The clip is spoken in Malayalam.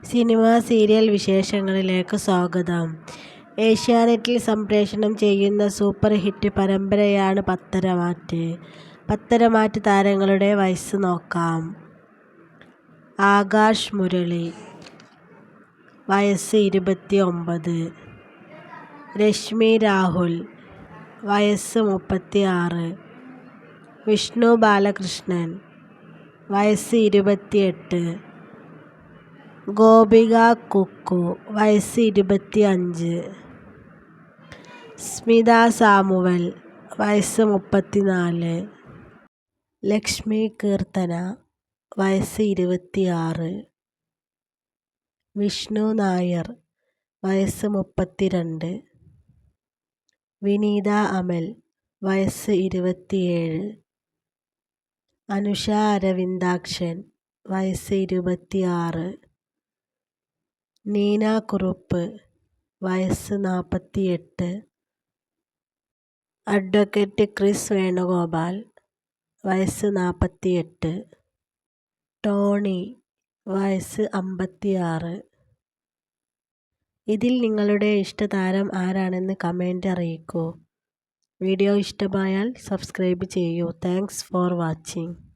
സിനിമാ സീരിയൽ വിശേഷങ്ങളിലേക്ക് സ്വാഗതം. ഏഷ്യാനെറ്റിൽ സംപ്രേഷണം ചെയ്യുന്ന സൂപ്പർ ഹിറ്റ് പരമ്പരയാണ് പത്തരമാറ്റ്. പത്തരമാറ്റ് താരങ്ങളുടെ വയസ്സ് നോക്കാം. ആകാശ് മുരളി വയസ്സ് 29. രശ്മി രാഹുൽ വയസ്സ് 36. വിഷ്ണു ബാലകൃഷ്ണൻ വയസ്സ് 28. ഗോപിക കുക്കു വയസ്സ് 25. സ്മിത സാമുവൽ വയസ്സ് 34. ലക്ഷ്മി കീർത്തന വയസ്സ് 26. വിഷ്ണു നായർ വയസ്സ് 32. വിനീത അമൽ വയസ്സ് 27. അനുഷ അരവിന്ദാക്ഷൻ വയസ്സ് 26. നീന കുറുപ്പ് വയസ്സ് 48. അഡ്വക്കേറ്റ് ക്രിസ് വേണുഗോപാൽ വയസ്സ് 48. ടോണി വയസ്സ് 56. ഇതിൽ നിങ്ങളുടെ ഇഷ്ടതാരം ആരാണെന്ന് കമൻ്റ് അറിയിക്കൂ. വീഡിയോ ഇഷ്ടമായാൽ സബ്സ്ക്രൈബ് ചെയ്യൂ. Thanks for watching.